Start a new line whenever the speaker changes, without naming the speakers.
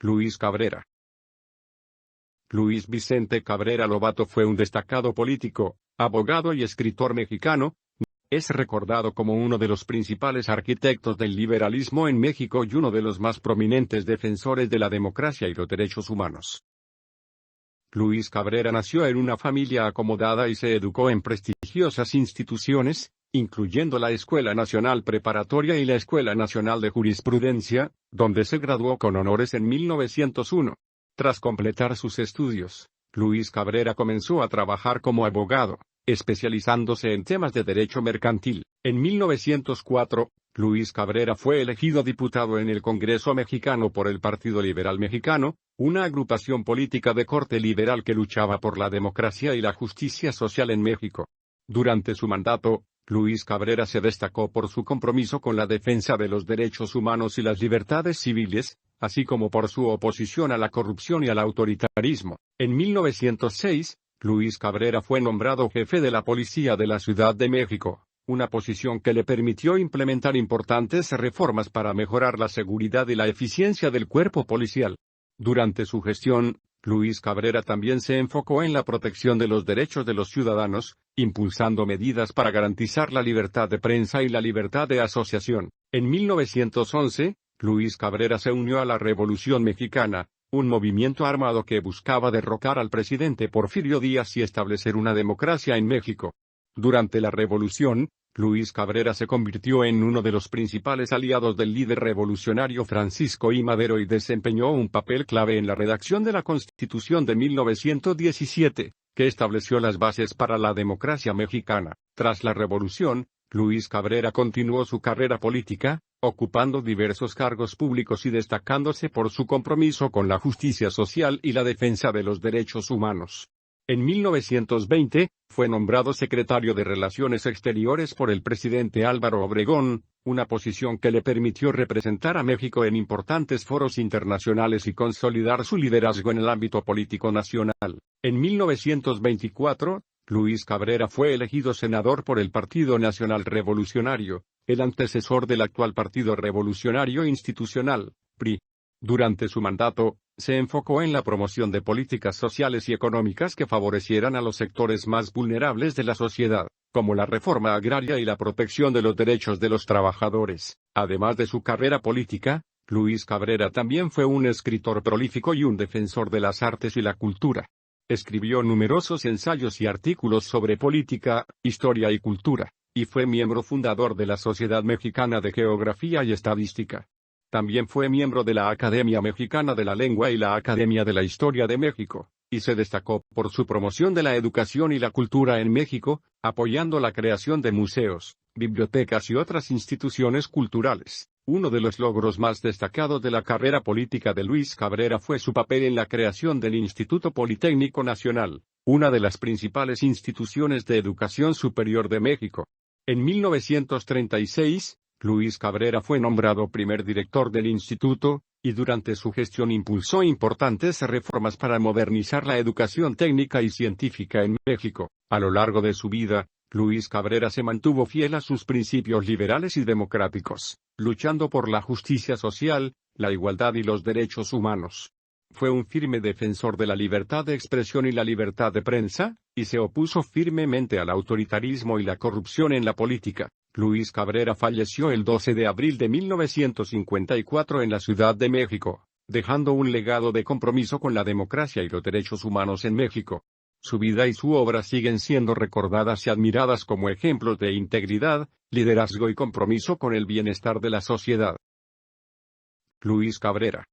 Luis Cabrera. Luis Vicente Cabrera Lobato fue un destacado político, abogado y escritor mexicano. Es recordado como uno de los principales arquitectos del liberalismo en México y uno de los más prominentes defensores de la democracia y los derechos humanos. Luis Cabrera nació en una familia acomodada y se educó en prestigiosas instituciones, incluyendo la Escuela Nacional Preparatoria y la Escuela Nacional de Jurisprudencia, donde se graduó con honores en 1901. Tras completar sus estudios, Luis Cabrera comenzó a trabajar como abogado, especializándose en temas de derecho mercantil. En 1904, Luis Cabrera fue elegido diputado en el Congreso mexicano por el Partido Liberal Mexicano, una agrupación política de corte liberal que luchaba por la democracia y la justicia social en México. Durante su mandato, Luis Cabrera se destacó por su compromiso con la defensa de los derechos humanos y las libertades civiles, así como por su oposición a la corrupción y al autoritarismo. En 1906, Luis Cabrera fue nombrado jefe de la Policía de la Ciudad de México, una posición que le permitió implementar importantes reformas para mejorar la seguridad y la eficiencia del cuerpo policial. Durante su gestión, Luis Cabrera también se enfocó en la protección de los derechos de los ciudadanos, impulsando medidas para garantizar la libertad de prensa y la libertad de asociación. En 1911, Luis Cabrera se unió a la Revolución Mexicana, un movimiento armado que buscaba derrocar al presidente Porfirio Díaz y establecer una democracia en México. Durante la revolución, Luis Cabrera se convirtió en uno de los principales aliados del líder revolucionario Francisco I. Madero y desempeñó un papel clave en la redacción de la Constitución de 1917, que estableció las bases para la democracia mexicana. Tras la revolución, Luis Cabrera continuó su carrera política, ocupando diversos cargos públicos y destacándose por su compromiso con la justicia social y la defensa de los derechos humanos. En 1920, fue nombrado secretario de Relaciones Exteriores por el presidente Álvaro Obregón, una posición que le permitió representar a México en importantes foros internacionales y consolidar su liderazgo en el ámbito político nacional. En 1924, Luis Cabrera fue elegido senador por el Partido Nacional Revolucionario, el antecesor del actual Partido Revolucionario Institucional, PRI. Durante su mandato, se enfocó en la promoción de políticas sociales y económicas que favorecieran a los sectores más vulnerables de la sociedad, como la reforma agraria y la protección de los derechos de los trabajadores. Además de su carrera política, Luis Cabrera también fue un escritor prolífico y un defensor de las artes y la cultura. Escribió numerosos ensayos y artículos sobre política, historia y cultura, y fue miembro fundador de la Sociedad Mexicana de Geografía y Estadística. También fue miembro de la Academia Mexicana de la Lengua y la Academia de la Historia de México, y se destacó por su promoción de la educación y la cultura en México, apoyando la creación de museos, bibliotecas y otras instituciones culturales. Uno de los logros más destacados de la carrera política de Luis Cabrera fue su papel en la creación del Instituto Politécnico Nacional, una de las principales instituciones de educación superior de México. En 1936, Luis Cabrera fue nombrado primer director del instituto, y durante su gestión impulsó importantes reformas para modernizar la educación técnica y científica en México. A lo largo de su vida, Luis Cabrera se mantuvo fiel a sus principios liberales y democráticos, luchando por la justicia social, la igualdad y los derechos humanos. Fue un firme defensor de la libertad de expresión y la libertad de prensa, y se opuso firmemente al autoritarismo y la corrupción en la política. Luis Cabrera falleció el 12 de abril de 1954 en la Ciudad de México, dejando un legado de compromiso con la democracia y los derechos humanos en México. Su vida y su obra siguen siendo recordadas y admiradas como ejemplos de integridad, liderazgo y compromiso con el bienestar de la sociedad. Luis Cabrera.